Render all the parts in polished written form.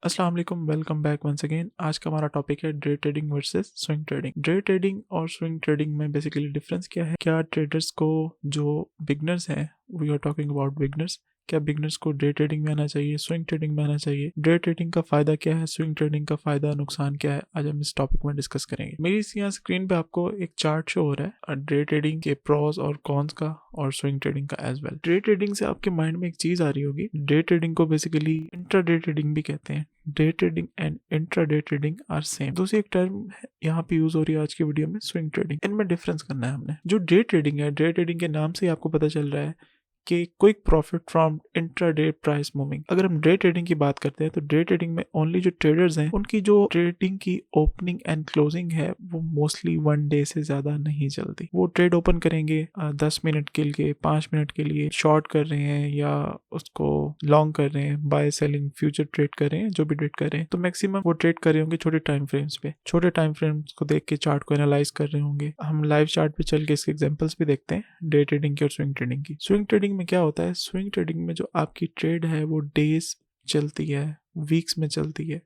अस्सलाम वालेकुम, welcome back once again. आज का हमारा टॉपिक है day trading versus swing trading. Day trading और स्विंग ट्रेडिंग में बेसिकली डिफरेंस क्या है? क्या ट्रेडर्स को, जो बिगनर्स हैं, we are talking about beginners, क्या बिगनर्स को डे ट्रेडिंग में आना चाहिए, स्विंग ट्रेडिंग में आना चाहिए? डे ट्रेडिंग का फायदा क्या है, स्विंग ट्रेडिंग का फायदा नुकसान क्या है? आज हम इस टॉपिक में डिस्कस करेंगे। मेरी इस यहाँ स्क्रीन पे आपको एक चार्ट शो हो रहा है डे ट्रेडिंग के प्रोस और कॉन्स का और स्विंग ट्रेडिंग का एज वेल। डे ट्रेडिंग से आपके माइंड में एक चीज आ रही होगी, डे ट्रेडिंग को बेसिकली इंट्राडे ट्रेडिंग भी कहते हैं। Day trading and intraday trading are same. दूसरी एक टर्म यहाँ पे यूज हो रही है आज की वीडियो में, स्विंग ट्रेडिंग। इनमें डिफरेंस करना है हमने। जो डे ट्रेडिंग है, डे ट्रेडिंग के नाम से ही आपको पता चल रहा है कि quick profit from intraday price moving. अगर हम डे ट्रेडिंग की बात करते हैं तो डे ट्रेडिंग में ओनली जो ट्रेडर्स हैं उनकी जो ट्रेडिंग की ओपनिंग एंड क्लोजिंग है वो मोस्टली 1 डे से ज्यादा नहीं चलती। वो ट्रेड ओपन करेंगे 10 मिनट के लिए, 5 मिनट के लिए, शॉर्ट कर रहे हैं या उसको लॉन्ग कर रहे हैं, बाय सेलिंग फ्यूचर ट्रेड कर रहे हैं, जो भी ट्रेड कर रहे हैं, तो मैक्सिमम वो ट्रेड कर रहे होंगे छोटे टाइम फ्रेम्स पे। छोटे टाइम फ्रेम्स को देख के चार्ट को एनालाइज कर रहे होंगे। हम लाइव चार्ट पे चल के इसके एग्जांपल्स भी देखते हैं डे ट्रेडिंग की और स्विंग ट्रेडिंग की। स्विंग ट्रेडिंग में क्या होता है? स्विंग ट्रेडिंग में जो आपकी ट्रेड है वो डेज चलती है, वीक्स में चलती है।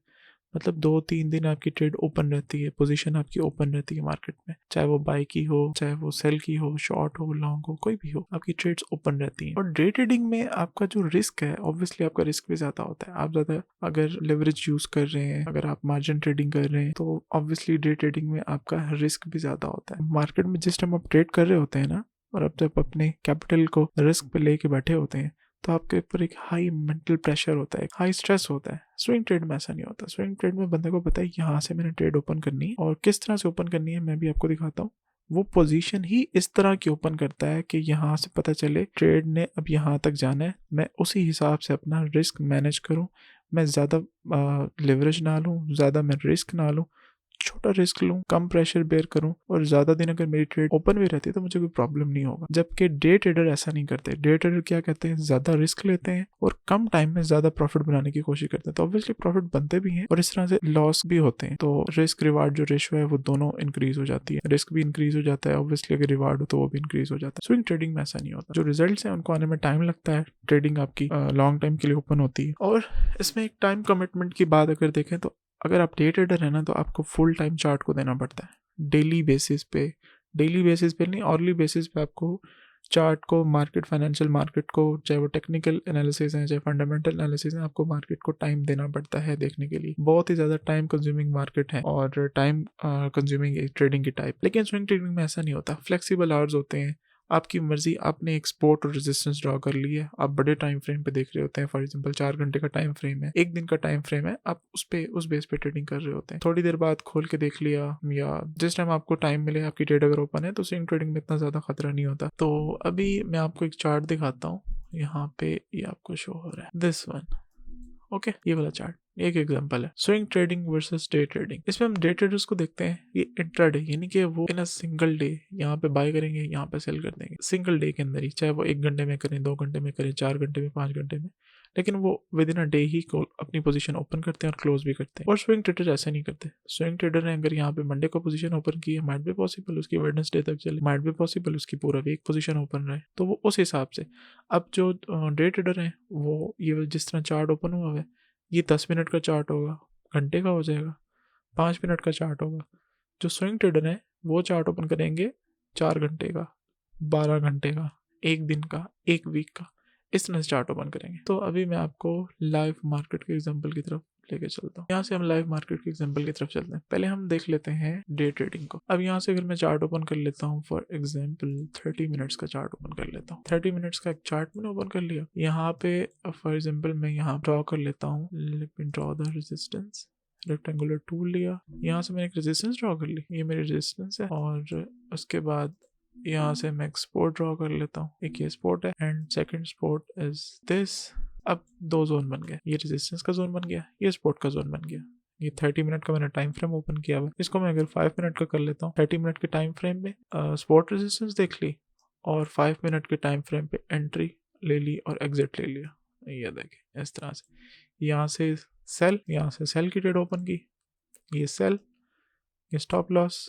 मतलब 2-3 दिन आपकी ट्रेड ओपन रहती है, पोजीशन आपकी ओपन रहती है मार्केट में, चाहे वो बाई की हो, चाहे वो सेल की हो, शॉर्ट हो, लॉन्ग हो, कोई भी हो, आपकी ट्रेड्स ओपन रहती हैं। और डे ट्रेडिंग में आपका जो रिस्क है, ऑब्वियसली आपका रिस्क भी ज्यादा होता है। आप ज्यादा अगर लेवरेज यूज कर रहे हैं, अगर आप मार्जिन ट्रेडिंग कर रहे हैं, तो ऑब्वियसली डे ट्रेडिंग में आपका रिस्क भी ज्यादा होता है। मार्केट में जिस टाइम आप ट्रेड कर रहे होते हैं ना, और अब जब अपने कैपिटल को रिस्क पे लेके बैठे होते हैं, तो आपके ऊपर एक हाई मेंटल प्रेशर होता है, हाई स्ट्रेस होता है। स्विंग ट्रेड में ऐसा नहीं होता। स्विंग ट्रेड में बंदे को पता है यहाँ से मैंने ट्रेड ओपन करनी है, और किस तरह से ओपन करनी है मैं भी आपको दिखाता हूँ। वो पोजीशन ही इस तरह की ओपन करता है कि यहाँ से पता चले ट्रेड ने अब यहाँ तक जाना है, मैं उसी हिसाब से अपना रिस्क मैनेज करूँ। मैं ज़्यादा लेवरेज ना लूँ, ज़्यादा मैं रिस्क ना लूँ, छोटा रिस्क लूँ, कम प्रेशर बेयर करूँ, और ज़्यादा दिन अगर मेरी ट्रेड ओपन भी रहती है तो मुझे कोई प्रॉब्लम नहीं होगा। जबकि डे ट्रेडर ऐसा नहीं करते। डे ट्रेडर क्या कहते हैं? ज़्यादा रिस्क लेते हैं और कम टाइम में ज़्यादा प्रॉफिट बनाने की कोशिश करते हैं। तो ऑब्वियसली प्रॉफिट बनते भी हैं और इस तरह से लॉस भी होते हैं। तो रिस्क रिवार्ड जो रेशो है वो दोनों इंक्रीज हो जाती है। रिस्क भी इंक्रीज हो जाता है, ऑब्वियसली अगर रिवार्ड हो तो वो भी इंक्रीज हो जाता है। स्विंग ट्रेडिंग में ऐसा नहीं होता। जो रिजल्ट है उनको आने में टाइम लगता है। ट्रेडिंग आपकी लॉन्ग टाइम के लिए ओपन होती है। और इसमें एक टाइम कमिटमेंट की बात अगर देखें तो अगर आप डे ट्रेडर है ना, तो आपको फुल टाइम चार्ट को देना पड़ता है डेली बेसिस पे। डेली बेसिस पे नहीं, ऑर्ली बेसिस पे आपको चार्ट को, मार्केट, फाइनेंशियल मार्केट को, चाहे वो टेक्निकल एनालिसिस है, चाहे फंडामेंटल एनालिसिस है, आपको मार्केट को टाइम देना पड़ता है देखने के लिए। बहुत ही ज़्यादा टाइम कंज्यूमिंग मार्केट है और टाइम कंज्यूमिंग ट्रेडिंग की टाइप। लेकिन स्विंग ट्रेडिंग में ऐसा नहीं होता। फ्लेक्सिबल आवर्स होते हैं, आपकी मर्जी। आपने एक सपोर्ट और रेजिस्टेंस ड्रॉ कर ली है, आप बड़े टाइम फ्रेम पे देख रहे होते हैं। फॉर एग्जांपल 4 घंटे का टाइम फ्रेम है, 1 दिन का टाइम फ्रेम है, आप उस बेस पे ट्रेडिंग कर रहे होते हैं। थोड़ी देर बाद खोल के देख लिया, या जिस टाइम आपको टाइम मिले, आपकी ट्रेड अगर ओपन है, तो स्विंग ट्रेडिंग में इतना ज़्यादा खतरा नहीं होता। तो अभी मैं आपको एक चार्ट दिखाता हूँ। यहाँ पे ये आपको शो हो रहा है, दिस वन। ओके, ये वाला चार्ट एक एग्जांपल है swing trading versus day trading. इसमें हम डे ट्रेडर्स को देखते हैं, ये इंट्राडे, यानी कि वो इन अ सिंगल डे यहाँ पे बाय करेंगे, यहाँ पे सेल कर देंगे सिंगल डे के अंदर ही, चाहे वो 1 घंटे में करें, 2 घंटे में करें, 4 घंटे में, 5 घंटे में, लेकिन वो विद इन अ डे ही अपनी पोजीशन ओपन करते हैं और क्लोज भी करते हैं। और स्विंग ट्रेडर ऐसा नहीं करते। स्विंग ट्रेडर ने अगर यहाँ पे मंडे को पोजीशन ओपन की है, माइट भी पॉसिबल उसकी वेडनेसडे तक चले, माइट भी पॉसिबल उसकी पूरा वीक पोजीशन ओपन रहे, तो वो उस हिसाब से। अब जो डे ट्रेडर है, वो ये जिस तरह चार्ट ओपन हुआ है, ये 10 मिनट का चार्ट होगा, घंटे का हो जाएगा, 5 मिनट का चार्ट होगा। जो स्विंग ट्रेडर है वो चार्ट ओपन करेंगे 4 घंटे का, 12 घंटे का, 1 दिन का, 1 वीक का, इस तरह से चार्ट ओपन करेंगे। तो अभी मैं आपको लाइव मार्केट के एग्जांपल की तरफ लेके चलता हूँ। यहाँ से हम लाइव मार्केट के एग्जांपल की तरफ चलते हैं। पहले हम देख लेते हैं डे ट्रेडिंग को। अब यहाँ से अगर मैं चार्ट ओपन कर लेता हूँ, फॉर एग्जांपल 30 मिनट्स का चार्ट ओपन कर लेता हूँ। 30 मिनट्स का एक चार्ट मैंने ओपन कर लिया। यहाँ पे फॉर एग्जांपल मैं यहाँ ड्रॉ कर लेता हूँ, let me draw the resistance. Rectangular tool लिया, यहाँ से मैंने एक रेजिस्टेंस ड्रॉ कर ली, ये मेरी रेजिस्टेंस है। और उसके बाद यहाँ से मैं एक सपोर्ट ड्रॉ कर लेता हूँ, एक ये सपोर्ट है and second support is this. अब 2 जोन बन गए, ये रेजिस्टेंस का जोन बन गया, ये सपोर्ट का जोन बन गया। ये 30 मिनट का मैंने टाइम फ्रेम ओपन किया हुआ, इसको मैं अगर 5 मिनट का कर लेता हूँ, 30 मिनट के टाइम फ्रेम में सपोर्ट रेजिस्टेंस देख ली, और 5 मिनट के टाइम फ्रेम पे एंट्री ले ली और एग्जिट ले लिया। ये देखें इस तरह से, यहाँ से सेल, यहाँ से सेल की ट्रेड ओपन की, ये सेल, ये स्टॉप लॉस,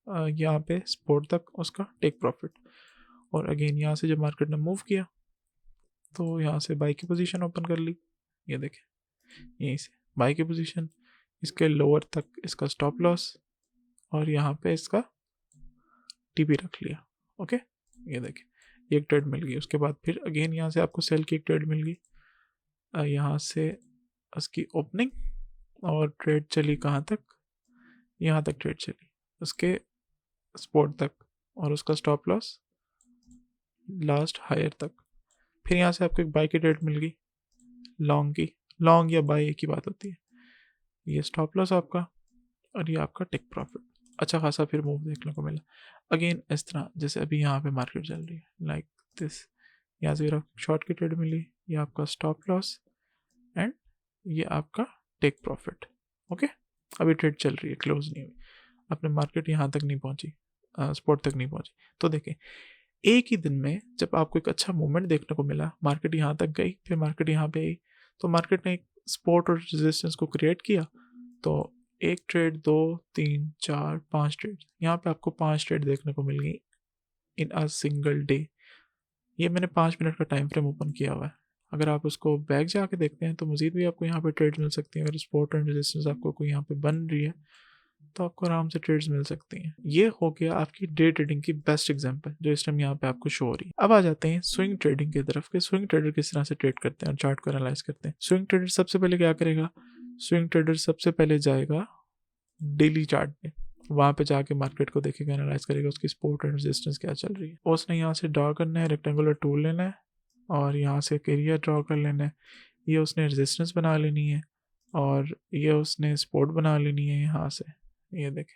यहाँ पे सपोर्ट तक उसका टेक प्रॉफिट। और अगेन यहाँ से जब मार्केट ने मूव किया तो यहाँ से बाई की पोजीशन ओपन कर ली, ये देखें यहीं से बाई की पोजीशन, इसके लोअर तक इसका स्टॉप लॉस, और यहाँ पे इसका टीपी रख लिया। ओके, ये देखिए एक ट्रेड मिल गई। उसके बाद फिर अगेन यहाँ से आपको सेल की एक ट्रेड मिल गई, यहाँ से उसकी ओपनिंग, और ट्रेड चली कहाँ तक, यहाँ तक ट्रेड चली, उसके सपोर्ट तक, और उसका स्टॉप लॉस लास्ट हायर तक। फिर यहाँ से आपको एक बाई की ट्रेड मिल गई, लॉन्ग की। लॉन्ग या बाई एक ही बात होती है। ये स्टॉप लॉस आपका, और ये आपका टेक प्रॉफिट। अच्छा खासा फिर मूव देखने को मिला। अगेन इस तरह जैसे अभी यहाँ पे मार्केट चल रही है लाइक दिस, यहाँ से फिर शॉर्ट की ट्रेड मिली, ये आपका स्टॉप लॉस, एंड ये आपका टेक प्रॉफिट। ओके, अभी ट्रेड चल रही है, क्लोज नहीं हुई, अपने मार्केट यहाँ तक नहीं पहुँची, स्पॉट तक नहीं पहुँची। तो देखें एक ही दिन में जब आपको एक अच्छा मूवमेंट देखने को मिला, मार्केट यहाँ तक गई, फिर मार्केट यहाँ पे आई, तो मार्केट ने एक सपोर्ट और रेजिस्टेंस को क्रिएट किया। तो एक ट्रेड, 2, 3, 4, 5 ट्रेड, यहाँ पे आपको 5 ट्रेड देखने को मिल गई इन अ सिंगल डे। ये मैंने 5 मिनट का टाइम फ्रेम ओपन किया हुआ है। अगर आप उसको बैक जाके देखते हैं तो मज़ीद भी आपको यहाँ पे ट्रेड मिल सकती है। अगर सपोर्ट एंड रेजिस्टेंस आपको कोई यहाँ पे बन रही है तो आपको आराम से ट्रेड्स मिल सकती हैं। ये हो गया आपकी डे ट्रेडिंग की बेस्ट एग्जांपल जो इस टाइम यहाँ पे आपको शो हो रही है। अब आ जाते हैं स्विंग ट्रेडिंग की तरफ कि स्विंग ट्रेडर किस तरह से ट्रेड करते हैं और चार्ट को एनालाइज करते हैं। स्विंग ट्रेडर सबसे पहले क्या करेगा, स्विंग ट्रेडर सबसे पहले जाएगा डेली चार्ट पे, वहाँ पे जाके मार्केट को देखेगा, एनालाइज करेगा उसकी सपोर्ट एंड रेजिस्टेंस क्या चल रही है। उसने यहाँ से ड्रॉ करना है, रेक्टेंगुलर टूल लेना है और यहाँ से एक एरिया ड्रॉ कर लेना है। ये उसने रेजिस्टेंस बना लेनी है और ये उसने सपोर्ट बना लेनी है। यहाँ से ये देखें,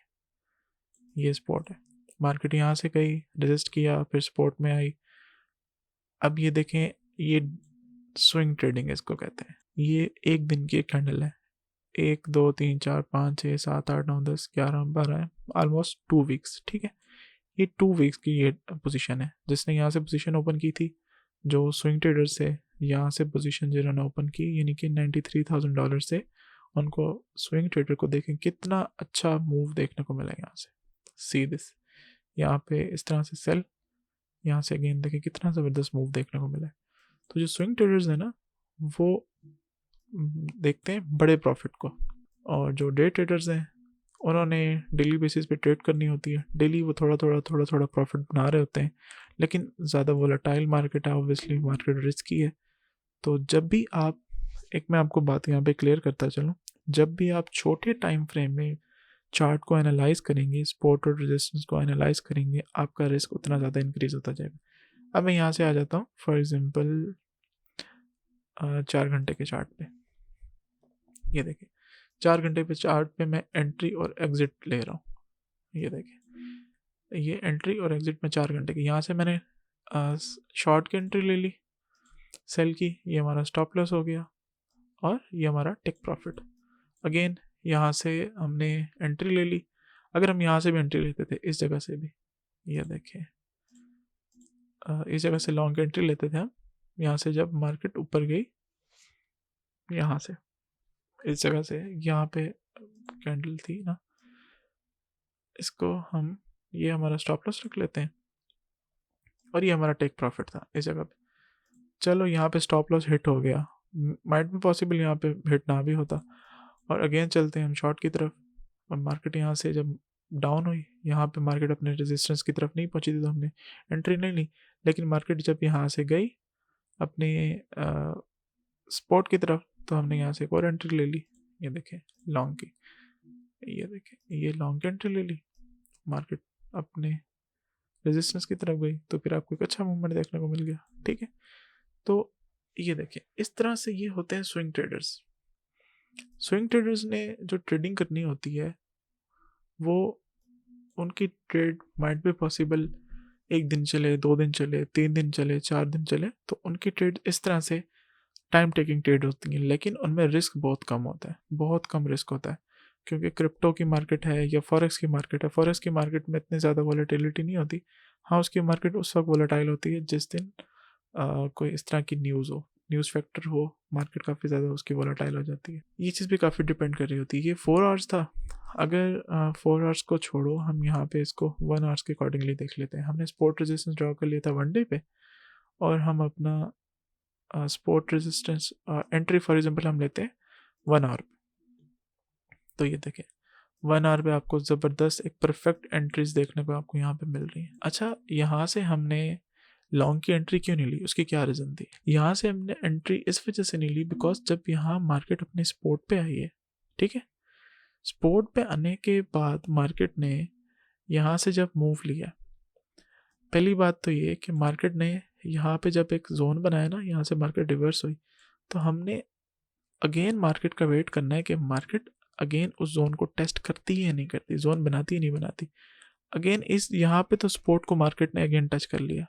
ये सपोर्ट है, मार्केट यहाँ से गई, रेजिस्ट किया, फिर सपोर्ट में आई। अब ये देखें, ये स्विंग ट्रेडिंग इसको कहते हैं। ये एक दिन की एक कैंडल है, 1, 2, 3, 4, 5, 6, 7, 8, 9, 10, 11, 12 है, ऑलमोस्ट 2 वीक्स। ठीक है, ये 2 वीक्स की ये पोजीशन है। जिसने यहाँ से पोजीशन ओपन की थी, जो स्विंग ट्रेडर से यहाँ से पोजीशन जिन्होंने ओपन की, यानी कि $93,000 से, उनको स्विंग ट्रेडर को देखें कितना अच्छा मूव देखने को मिला यहाँ से। सी दिस, यहाँ पे इस तरह से सेल, यहाँ से अगेन देखें कितना ज़बरदस्त मूव देखने को मिला है। तो जो स्विंग ट्रेडर्स हैं ना, वो देखते हैं बड़े प्रॉफिट को, और जो डे ट्रेडर्स हैं उन्होंने डेली बेसिस पे ट्रेड करनी होती है। डेली वो थोड़ा थोड़ा प्रॉफिट बना रहे होते हैं, लेकिन ज़्यादा वोलेटाइल मार्केट है, ऑब्वियसली मार्केट रिस्की है। तो जब भी आप, एक मैं आपको बात यहाँ पे क्लियर करता चलूँ, जब भी आप छोटे टाइम फ्रेम में चार्ट को एनालाइज करेंगे, सपोर्ट और रेजिस्टेंस को एनालाइज करेंगे, आपका रिस्क उतना ज़्यादा इंक्रीज होता जाएगा। अब मैं यहाँ से आ जाता हूँ फॉर एग्जांपल 4 घंटे के चार्ट पे। ये देखिए 4 घंटे पे चार्ट पे मैं एंट्री और एग्जिट ले रहा हूँ। ये देखिए, ये एंट्री और एग्जिट में 4 घंटे की, यहाँ से मैंने शॉर्ट की एंट्री ले ली, सेल की, ये हमारा स्टॉप लॉस हो गया, और ये हमारा टेक प्रॉफिट। अगेन यहाँ से हमने एंट्री ले ली। अगर हम यहाँ से भी एंट्री लेते थे, इस जगह से भी, ये देखें, इस जगह से लॉन्ग एंट्री लेते थे हम, यहाँ से जब मार्केट ऊपर गई, यहाँ से इस जगह से, यहाँ पे कैंडल थी ना, इसको हम, ये हमारा स्टॉप लॉस रख लेते हैं, और ये हमारा टेक प्रॉफिट था इस जगह पे। चलो यहाँ पे स्टॉप लॉस हिट हो गया, माइट भी पॉसिबल यहाँ पे हिट ना भी होता, और अगेन चलते हैं हम शॉर्ट की तरफ। और मार्केट यहाँ से जब डाउन हुई, यहाँ पे मार्केट अपने रेजिस्टेंस की तरफ नहीं पहुँची थी, तो हमने एंट्री नहीं ली। लेकिन मार्केट जब यहाँ से गई अपने स्पॉट की तरफ, तो हमने यहाँ से एक और एंट्री ले ली। ये देखें लॉन्ग की, ये देखें, ये लॉन्ग की एंट्री ले ली, मार्केट अपने रेजिस्टेंस की तरफ गई, तो फिर आपको एक अच्छा मूवमेंट देखने को मिल गया। ठीक है, तो ये देखें इस तरह से ये होते हैं स्विंग ट्रेडर्स। स्विंग ट्रेडर्स ने जो ट्रेडिंग करनी होती है, वो उनकी ट्रेड माइट भी पॉसिबल 1 दिन चले, 2 दिन चले, 3 दिन चले, 4 दिन चले, तो उनकी ट्रेड इस तरह से टाइम टेकिंग ट्रेड होती हैं, लेकिन उनमें रिस्क बहुत कम होता है, बहुत कम रिस्क होता है, क्योंकि क्रिप्टो की मार्केट है या फॉरेक्स की मार्केट है। फॉरेक्स की मार्केट में इतनी ज़्यादा वॉलेटिलिटी नहीं होती। हाँ, उसकी मार्केट उस वक्त वॉलेटाइल होती है जिस दिन कोई इस तरह की न्यूज़ हो, न्यूज़ फैक्टर हो, मार्केट काफ़ी ज़्यादा उसकी वॉलेटाइल हो जाती है। ये चीज़ भी काफ़ी डिपेंड कर रही होती है। ये 4 आवर्स था। अगर 4 आवर्स को छोड़ो, हम यहाँ पे इसको 1 आवर्स के अकॉर्डिंगली देख लेते हैं। हमने सपोर्ट रेजिस्टेंस ड्रॉ कर लिया था 1 डे पे, और हम अपना support resistance entry for example हम लेते हैं 1 आवर। तो ये देखें 1 आवर पे आपको ज़बरदस्त एक परफेक्ट एंट्रीज देखने को आपको यहाँ पे मिल रही है। अच्छा, यहाँ से हमने लॉन्ग की एंट्री क्यों नहीं ली, उसकी क्या रीज़न थी? यहाँ से हमने एंट्री इस वजह से नहीं ली बिकॉज जब यहाँ मार्केट अपने सपोर्ट पे आई है, ठीक है, सपोर्ट पे आने के बाद मार्केट ने यहाँ से जब मूव लिया, पहली बात तो ये कि मार्केट ने यहाँ पे जब एक जोन बनाया ना, यहाँ से मार्केट रिवर्स हुई, तो हमने अगेन मार्केट का वेट करना है कि मार्केट अगेन उस जोन को टेस्ट करती है या नहीं करती, जोन बनाती है नहीं बनाती। अगेन इस यहाँ पे तो सपोर्ट को मार्केट ने अगेन टच कर लिया,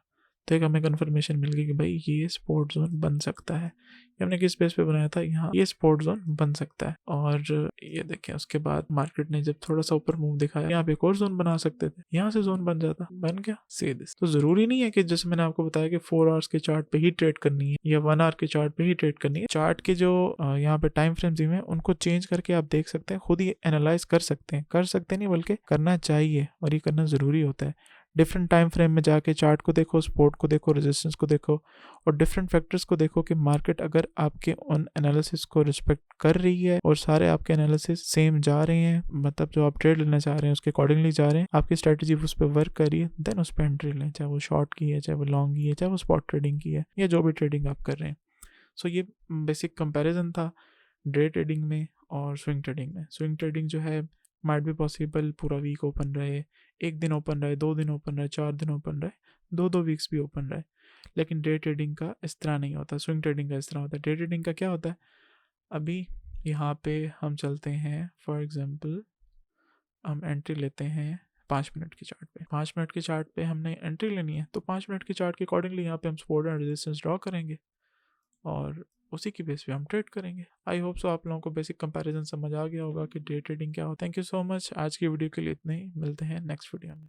तो एक हमें कंफर्मेशन मिल गई कि भाई ये स्पोर्ट जोन बन सकता है। ये हमने किस बेस पे बनाया था, यहाँ ये स्पोर्ट जोन बन सकता है। और ये देखें उसके बाद मार्केट ने जब थोड़ा सा ऊपर मूव दिखाया, यहाँ पे एक और जोन बना सकते थे, यहाँ से जोन बन जाता, बन गया। See this. तो जरूरी नहीं है कि जैसे मैंने आपको बताया कि 4 आवर्स के चार्ट पे ही ट्रेड करनी है या 1 आवर के चार्ट पे ही ट्रेड करनी है। चार्ट के जो यहाँ पे टाइम फ्रेम्स हैं उनको चेंज करके आप देख सकते हैं, खुद ही एनालाइज कर सकते हैं नहीं बल्कि करना चाहिए, और ये करना ज़रूरी होता है। डिफरेंट टाइम फ्रेम में जाके चार्ट को देखो, सपोर्ट को देखो, रेजिस्टेंस को देखो, और डिफरेंट फैक्टर्स को देखो कि मार्केट अगर आपके उन एनालिसिस को रिस्पेक्ट कर रही है और सारे आपके एनालिसिस सेम जा रहे हैं, मतलब जो आप ट्रेड लेना चाह रहे हैं उसके अकॉर्डिंगली जा रहे हैं, आपकी स्ट्रेटजी उस पर वर्क कर रही है, देन उस पर एंट्री लें, चाहे वो शॉर्ट की है, चाहे वो लॉन्ग की है, चाहे वो स्पॉट ट्रेडिंग की है, या जो भी ट्रेडिंग आप कर रहे हैं। सो ये बेसिक कंपैरिजन था डे ट्रेडिंग में और स्विंग ट्रेडिंग में। स्विंग ट्रेडिंग जो है माइट भी पॉसिबल पूरा वीक ओपन रहे, एक दिन ओपन रहे, 2 दिन ओपन रहे, 4 दिन ओपन रहे, 2 वीक्स भी ओपन रहे, लेकिन डे ट्रेडिंग का इस तरह नहीं होता, स्विंग ट्रेडिंग का इस तरह होता है। डे ट्रेडिंग का क्या होता है, अभी यहाँ पे हम चलते हैं, फॉर एग्जांपल हम एंट्री लेते हैं 5 मिनट के चार्ट पे। 5 मिनट के चार्ट पे हमने एंट्री लेनी है, तो 5 मिनट के चार्ट के अकॉर्डिंगली यहाँ पे हम सपोर्ट एंड रेजिस्टेंस ड्रॉ करेंगे और उसी की बेस पे हम ट्रेड करेंगे। आई होप सो आप लोगों को बेसिक कंपैरिजन समझ आ गया होगा कि डे ट्रेडिंग क्या होता है। थैंक यू सो मच, आज की वीडियो के लिए इतना ही, मिलते हैं नेक्स्ट वीडियो में।